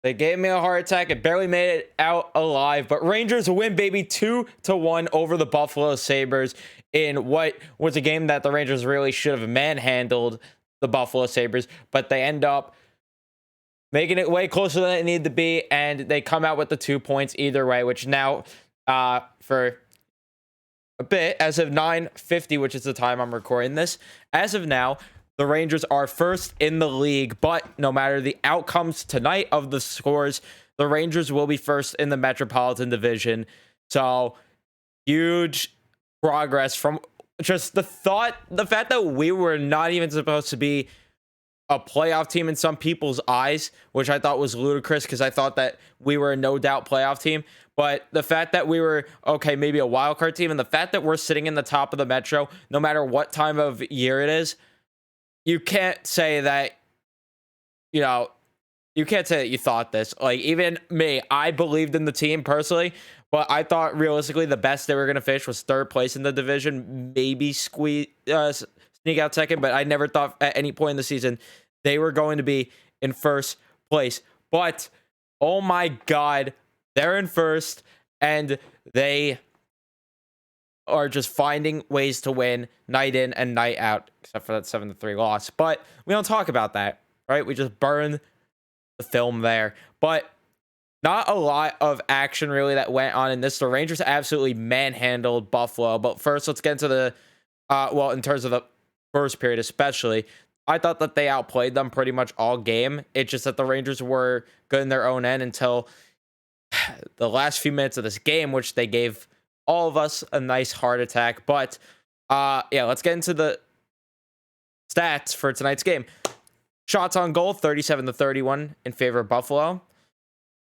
They gave me a heart attack. It barely made it out alive. But Rangers win, baby, 2-1 over the Buffalo Sabres in what was a game that the Rangers really should have manhandled the Buffalo Sabres. But they end up making it way closer than it needed to be. And they come out with the 2 points either way, which now for a bit, as of 9:50, which is the time I'm recording this, as of now, the Rangers are first in the league, but no matter the outcomes tonight of the scores, the Rangers will be first in the Metropolitan Division. So huge progress from just the fact that we were not even supposed to be a playoff team in some people's eyes, which I thought was ludicrous because I thought that we were a no doubt playoff team. But the fact that we were, okay, maybe a wild card team, and the fact that we're sitting in the top of the Metro, no matter what time of year it is, you can't say that, you can't say that you thought this. Like, even me, I believed in the team personally, but I thought realistically the best they were going to finish was third place in the division, maybe sneak out second, but I never thought at any point in the season they were going to be in first place. But, oh my God, they're in first, and they are just finding ways to win night in and night out, except for that 7-3 loss. But we don't talk about that, right? We just burn the film there. But not a lot of action really that went on in this. The Rangers absolutely manhandled Buffalo. But first, let's get into the, in terms of the first period especially, I thought that they outplayed them pretty much all game. It's just that the Rangers were good in their own end until the last few minutes of this game, which they gave all of us a nice heart attack. But let's get into the stats for tonight's game. Shots on goal, 37-31 in favor of Buffalo.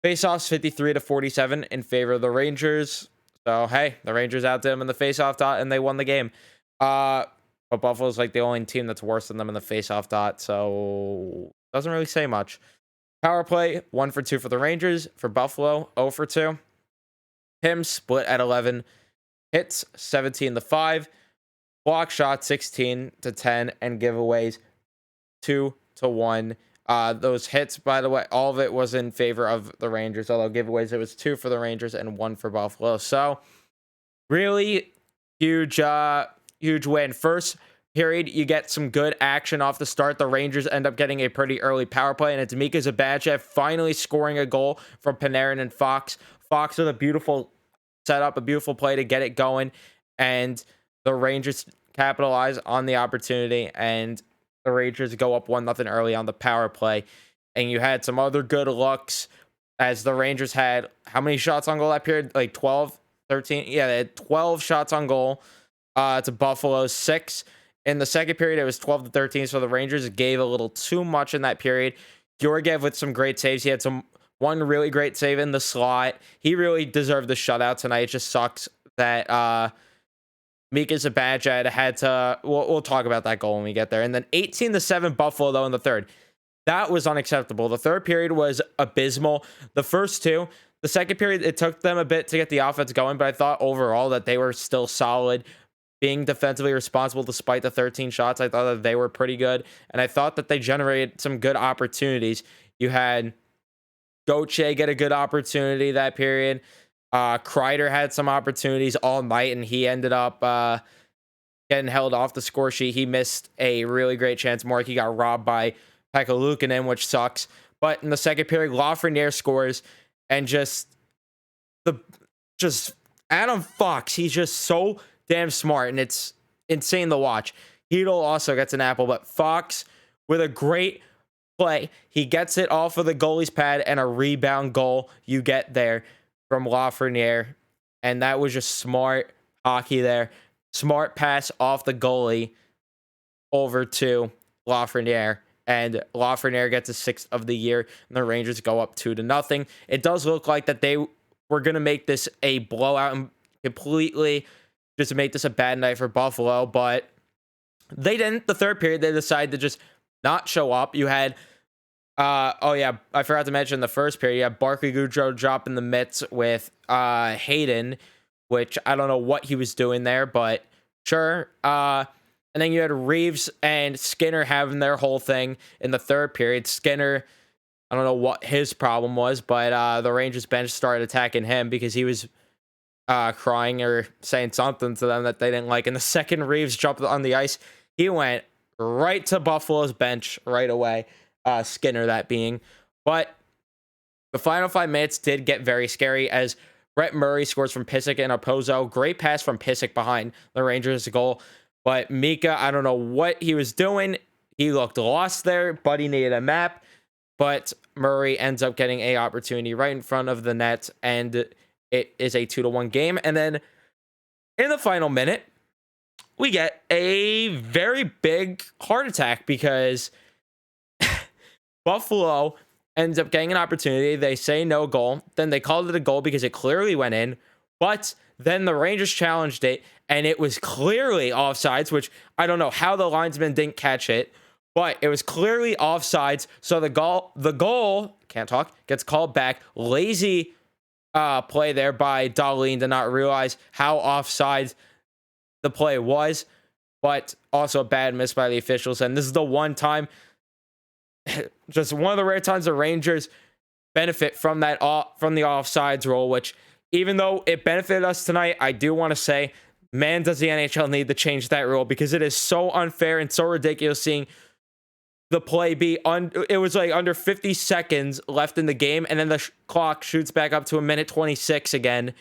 Faceoffs, 53-47 in favor of the Rangers. So, hey, the Rangers outdid them in the faceoff dot, and they won the game. But Buffalo's like the only team that's worse than them in the faceoff dot, so doesn't really say much. Power play, 1 for 2 for the Rangers. For Buffalo, 0 for 2. Him split at 11. Hits, 17-5. Block shots, 16-10. And giveaways, 2-1. Those hits, by the way, all of it was in favor of the Rangers. Although giveaways, it was 2 for the Rangers and 1 for Buffalo. So, really huge win. First period, you get some good action off the start. The Rangers end up getting a pretty early power play, and it's Mika Zibanejad finally scoring a goal from Panarin and Fox. Fox with a beautiful setup, a beautiful play to get it going, and the Rangers capitalize on the opportunity, and the Rangers go up 1-0 early on the power play. And you had some other good looks as the Rangers had, how many shots on goal that period? Like 12, 13? Yeah, they had 12 shots on goal to Buffalo's 6. In the second period, it was 12-13, so the Rangers gave a little too much in that period. Georgiev with some great saves. He had one really great save in the slot. He really deserved the shutout tonight. It just sucks that Mika Zibanejad had to... We'll talk about that goal when we get there. And then 18-7 Buffalo, though, in the third. That was unacceptable. The third period was abysmal. The first two... The second period, it took them a bit to get the offense going, but I thought overall that they were still solid, being defensively responsible despite the 13 shots. I thought that they were pretty good, and I thought that they generated some good opportunities. You had Gauthier get a good opportunity that period. Kreider had some opportunities all night, and he ended up getting held off the score sheet. He missed a really great chance. He got robbed by Pekka Luukkonen, which sucks. But in the second period, Lafreniere scores, and just Adam Fox, he's just so damn smart, and it's insane to watch. Hedl also gets an apple, but Fox with a great play. He gets it off of the goalie's pad, and a rebound goal you get there from Lafreniere, and that was just smart hockey there. Smart pass off the goalie over to Lafreniere, and Lafreniere gets a 6th of the year, and the Rangers go up 2-0. It does look like that they were going to make this a blowout and completely just to make this a bad night for Buffalo, but they didn't. The third period, they decided to just not show up. You had, I forgot to mention the first period, you had Barclay Goodrow dropping the mitts with Hayden, which I don't know what he was doing there, but sure. And then you had Reeves and Skinner having their whole thing in the third period. Skinner I don't know what his problem was, but the Rangers bench started attacking him because he was crying or saying something to them that they didn't like. And the second Reeves jumped on the ice, he went right to Buffalo's bench right away. Skinner, that being. But the final 5 minutes did get very scary as Brett Murray scores from Pysyk and Opozo. Great pass from Pysyk behind the Rangers' goal. But Mika, I don't know what he was doing. He looked lost there, but he needed a map. But Murray ends up getting a opportunity right in front of the net, and it is a 2-1 game. And then in the final minute, we get a very big heart attack because Buffalo ends up getting an opportunity. They say no goal. Then they called it a goal because it clearly went in. But then the Rangers challenged it, and it was clearly offsides, which I don't know how the linesman didn't catch it. But it was clearly offsides. So the goal, can't talk, gets called back. Lazy play there by Dahlin to not realize how offsides the play was. But also a bad miss by the officials. And this is the one time, just one of the rare times the Rangers benefit from that from the offsides rule, which even though it benefited us tonight, I do want to say, man, does the NHL need to change that rule because it is so unfair and so ridiculous seeing the play be it was like under 50 seconds left in the game, and then the clock shoots back up to 1:26 again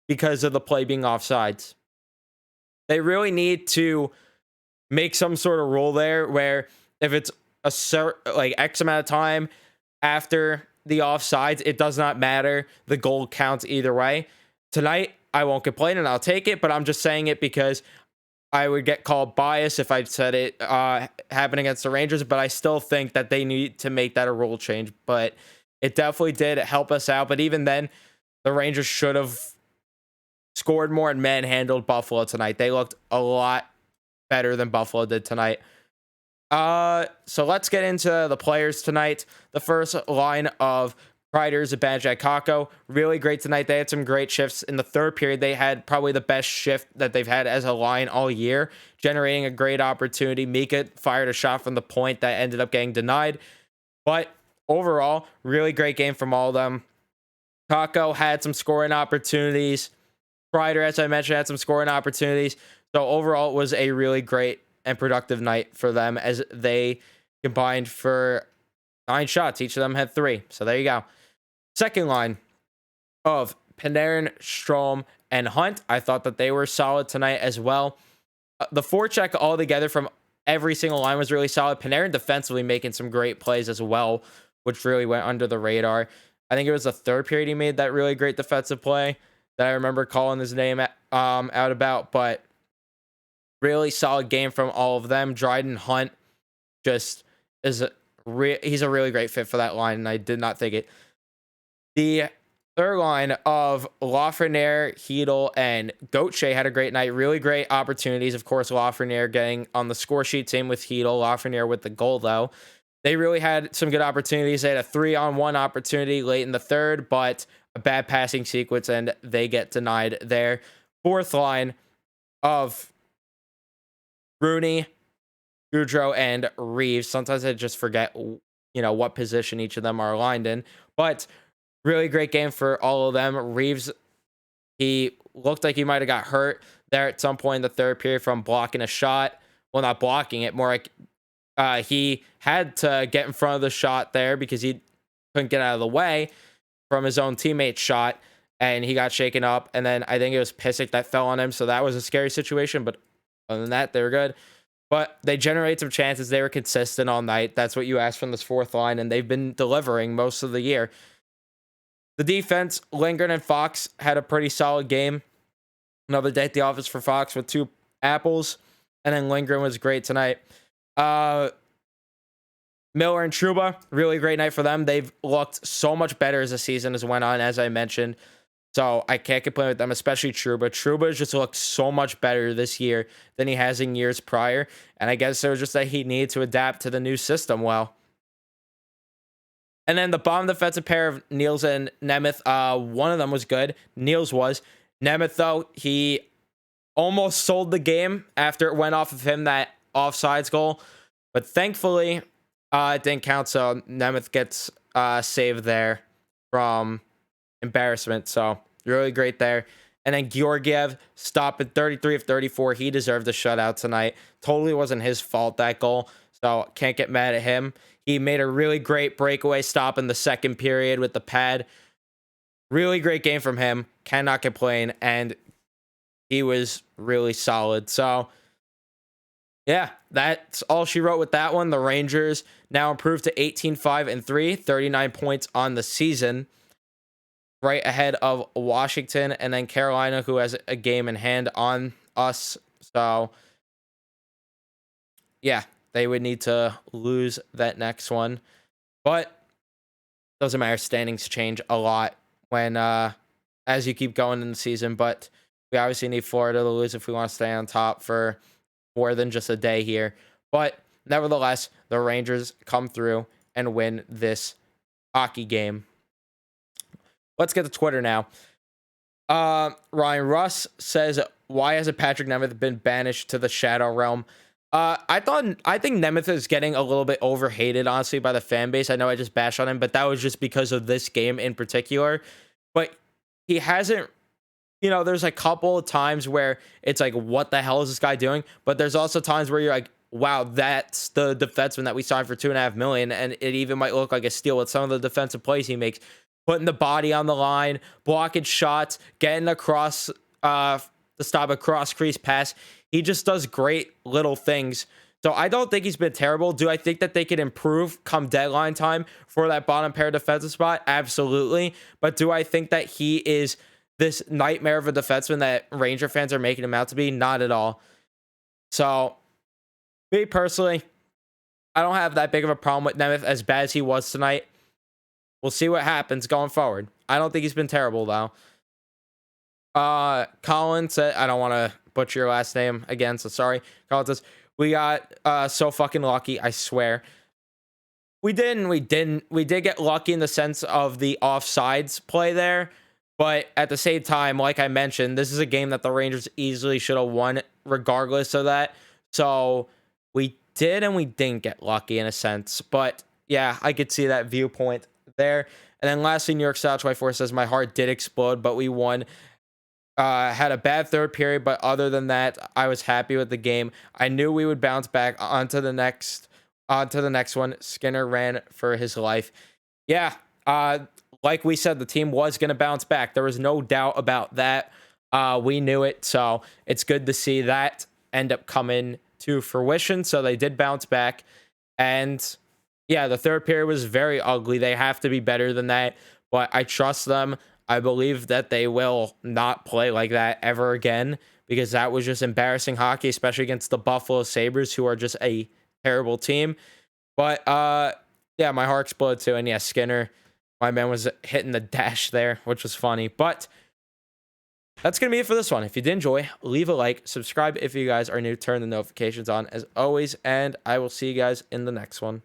because of the play being offsides. They really need to make some sort of rule there where if it's like X amount of time after the offsides, it does not matter. The goal counts either way. Tonight, I won't complain and I'll take it, but I'm just saying it because I would get called biased if I said it happened against the Rangers, but I still think that they need to make that a rule change. But it definitely did help us out. But even then, the Rangers should have scored more and manhandled Buffalo tonight. They looked a lot better than Buffalo did tonight. So let's get into the players tonight. The first line of Kreider, Zibanejad, Kakko, really great tonight. They had some great shifts in the third period. They had probably the best shift that they've had as a line all year, generating a great opportunity. Mika fired a shot from the point that ended up getting denied. But overall, really great game from all of them. Kakko had some scoring opportunities. Kreider, as I mentioned, had some scoring opportunities. So overall, it was a really great and productive night for them as they combined for 9 shots. Each of them had 3. So there you go. Second line of Panarin, Strome, and Hunt. I thought that they were solid tonight as well. The forecheck all together from every single line was really solid. Panarin defensively making some great plays as well, which really went under the radar. I think it was the third period he made that really great defensive play that I remember calling his name out about. But really solid game from all of them. Dryden Hunt just is he's a really great fit for that line, and I did not think it. The third line of Lafreniere, Hedel, and Gauthier had a great night. Really great opportunities. Of course, Lafreniere getting on the score sheet. Same with Hedel. Lafreniere with the goal, though. They really had some good opportunities. They had a 3-on-1 opportunity late in the third, but a bad passing sequence, and they get denied there. Fourth line of Rooney, Goudreau, and Reeves. Sometimes I just forget, what position each of them are aligned in. But really great game for all of them. Reeves, he looked like he might have got hurt there at some point in the third period from blocking a shot. Well, not blocking it, more like he had to get in front of the shot there because he couldn't get out of the way from his own teammate's shot, and he got shaken up. And then I think it was Pysyk that fell on him, so that was a scary situation. But other than that, they were good. But they generated some chances. They were consistent all night. That's what you asked from this fourth line, and they've been delivering most of the year. The defense, Lindgren and Fox had a pretty solid game. Another day at the office for Fox with 2 apples, and then Lindgren was great tonight. Miller and Trouba, really great night for them. They've looked so much better as the season has went on, as I mentioned. So I can't complain with them, especially Trouba. Trouba has just looked so much better this year than he has in years prior. And I guess it was just that he needed to adapt to the new system well. And then the bottom defensive pair of Niels and Nemeth, one of them was good. Niels was. Nemeth, though, he almost sold the game after it went off of him, that offsides goal. But thankfully, it didn't count, so Nemeth gets save there from embarrassment. So really great there. And then Georgiev stopping 33 of 34. He deserved a shutout tonight. Totally wasn't his fault, that goal. So can't get mad at him. He made a really great breakaway stop in the second period with the pad. Really great game from him. Cannot complain. And he was really solid. So yeah, that's all she wrote with that one. The Rangers now improved to 18-5-3, 39 points on the season, right ahead of Washington and then Carolina, who has a game in hand on us. So yeah, they would need to lose that next one, but doesn't matter. Standings change a lot when as you keep going in the season, but we obviously need Florida to lose if we want to stay on top for more than just a day here. But nevertheless, the Rangers come through and win this hockey game. Let's get to Twitter now. Ryan Russ says, why hasn't Patrick Nemeth been banished to the Shadow Realm? I think Nemeth is getting a little bit overhated, honestly, by the fan base. I know I just bashed on him, but that was just because of this game in particular. But he hasn't, there's a couple of times where it's like, what the hell is this guy doing? But there's also times where you're like, wow, that's the defenseman that we signed for $2.5 million, and it even might look like a steal with some of the defensive plays he makes, putting the body on the line, blocking shots, getting across to stop a cross crease pass. He just does great little things. So I don't think he's been terrible. Do I think that they could improve come deadline time for that bottom pair defensive spot? Absolutely. But do I think that he is this nightmare of a defenseman that Ranger fans are making him out to be? Not at all. So me personally, I don't have that big of a problem with Nemeth as bad as he was tonight. We'll see what happens going forward. I don't think he's been terrible, though. Colin said, I don't want to butcher your last name again, so sorry. Colin says, we got so fucking lucky, I swear. We did get lucky in the sense of the offsides play there. But at the same time, like I mentioned, this is a game that the Rangers easily should have won regardless of that. So we did and we didn't get lucky in a sense. But yeah, I could see that viewpoint there. And then lastly, New York Style 24 says, my heart did explode, but we won. Had a bad third period, but other than that, I was happy with the game. I knew we would bounce back onto the next one. Skinner ran for his life. Yeah, like we said, the team was going to bounce back. There was no doubt about that. We knew it, so it's good to see that end up coming to fruition. So they did bounce back, and yeah, the third period was very ugly. They have to be better than that, but I trust them. I believe that they will not play like that ever again, because that was just embarrassing hockey, especially against the Buffalo Sabres, who are just a terrible team. But yeah, my heart exploded too. And yeah, Skinner, my man, was hitting the dash there, which was funny. But that's going to be it for this one. If you did enjoy, leave a like, subscribe if you guys are new, turn the notifications on as always, and I will see you guys in the next one.